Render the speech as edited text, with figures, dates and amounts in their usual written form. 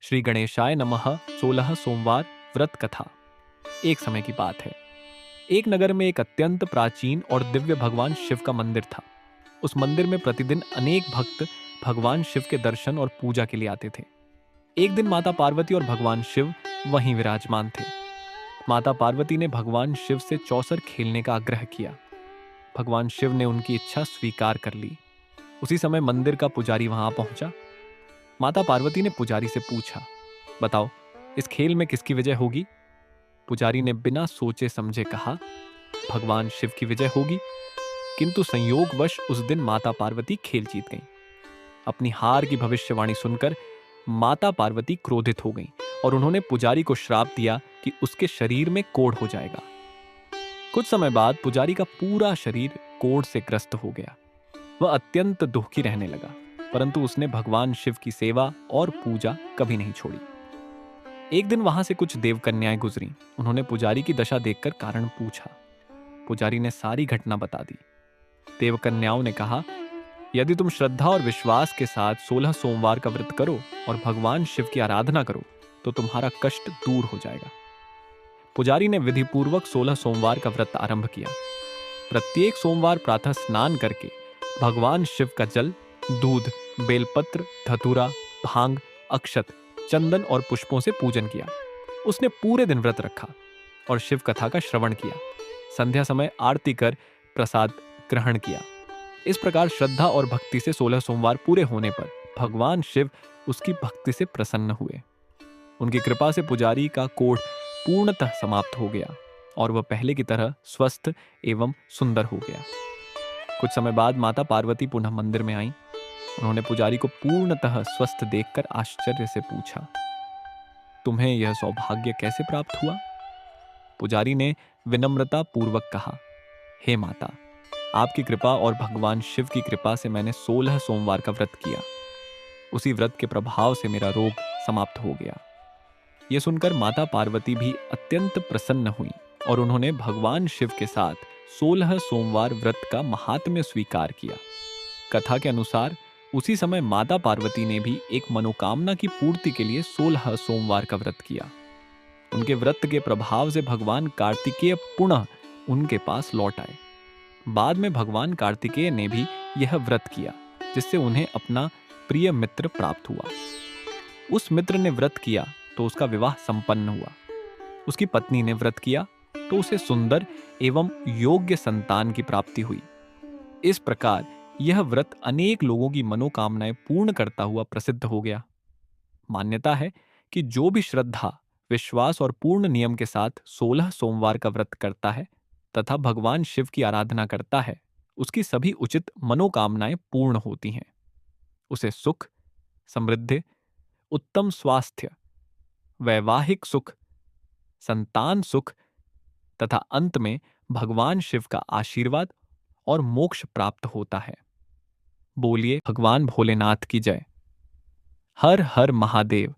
श्री गणेशाय नमः। 16 सोमवार व्रत कथा। एक समय की बात है। एक नगर में एक अत्यंत प्राचीन और दिव्य भगवान शिव का मंदिर था। उस मंदिर में प्रतिदिन अनेक भक्त भगवान शिव के दर्शन और पूजा के लिए आते थे। एक दिन माता पार्वती और भगवान शिव वहीं विराजमान थे। माता पार्वती ने भगवान शिव से चौसर खेलने का आग्रह किया। भगवान शिव ने उनकी इच्छा स्वीकार कर ली। उसी समय मंदिर का पुजारी वहां पहुंचा। माता पार्वती ने पुजारी से पूछा, बताओ, इस खेल में किसकी विजय होगी? पुजारी ने बिना सोचे समझे कहा, भगवान शिव की विजय होगी। किंतु संयोगवश उस दिन माता पार्वती खेल जीत गईं। अपनी हार की भविष्यवाणी सुनकर माता पार्वती क्रोधित हो गईं और उन्होंने पुजारी को श्राप दिया कि उसके शरीर में कोढ़ हो जाएगा। कुछ समय बाद पुजारी का पूरा शरीर कोढ़ से ग्रस्त हो गया। वह अत्यंत दुखी रहने लगा, परंतु उसने भगवान शिव की सेवा और पूजा कभी नहीं छोड़ी। एक दिन वहां से कुछ देवकन्याएं गुजरी। उन्होंने पुजारी की दशा देखकर कारण पूछा। पुजारी ने सारी घटना बता दी। देवकन्याओं ने कहा, यदि तुम श्रद्धा और विश्वास के साथ 16 सोमवार का व्रत करो और भगवान शिव की आराधना करो तो तुम्हारा कष्ट दूर हो जाएगा। पुजारी ने विधिपूर्वक 16 सोमवार का व्रत आरंभ किया। प्रत्येक सोमवार प्रातः स्नान करके भगवान शिव का जल, दूध, बेलपत्र, धतूरा, भांग, अक्षत, चंदन और पुष्पों से पूजन किया। उसने पूरे दिन व्रत रखा और शिव कथा का श्रवण किया। संध्या समय आरती कर प्रसाद ग्रहण किया। इस प्रकार श्रद्धा और भक्ति से 16 सोमवार पूरे होने पर भगवान शिव उसकी भक्ति से प्रसन्न हुए। उनकी कृपा से पुजारी का कोढ़ पूर्णतः समाप्त हो गया और वह पहले की तरह स्वस्थ एवं सुंदर हो गया। कुछ समय बाद माता पार्वती पुनः मंदिर में आईं। उन्होंने पुजारी को पूर्णतः स्वस्थ देखकर आश्चर्य से पूछा, तुम्हें यह सौभाग्य कैसे प्राप्त हुआ? पुजारी ने विनम्रता पूर्वक कहा, हे माता, आपकी कृपा और भगवान शिव की कृपा से मैंने 16 सोमवार का व्रत किया। उसी व्रत के प्रभाव से मेरा रोग समाप्त हो गया। यह सुनकर माता पार्वती भी अत्यंत प्रसन्न हुई और उन्होंने भगवान शिव के साथ 16 सोमवार व्रत का महात्म्य स्वीकार किया। कथा के अनुसार उसी समय माता पार्वती ने भी एक मनोकामना की पूर्ति के लिए 16 सोमवार का व्रत किया। उनके व्रत के प्रभाव से भगवान कार्तिकेय पुनः उनके पास लौट आए। बाद में भगवान कार्तिकेय ने भी यह व्रत किया, जिससे उन्हें अपना प्रिय मित्र प्राप्त हुआ। उस मित्र ने व्रत किया तो उसका विवाह संपन्न हुआ। उसकी पत्नी ने व्रत किया तो उसे सुंदर एवं योग्य संतान की प्राप्ति हुई। इस प्रकार यह व्रत अनेक लोगों की मनोकामनाएं पूर्ण करता हुआ प्रसिद्ध हो गया। मान्यता है कि जो भी श्रद्धा, विश्वास और पूर्ण नियम के साथ 16 सोमवार का व्रत करता है तथा भगवान शिव की आराधना करता है, उसकी सभी उचित मनोकामनाएं पूर्ण होती हैं। उसे सुख, समृद्धि, उत्तम स्वास्थ्य, वैवाहिक सुख, संतान सुख तथा अंत में भगवान शिव का आशीर्वाद और मोक्ष प्राप्त होता है। बोलिए भगवान भोलेनाथ की जय। हर हर महादेव।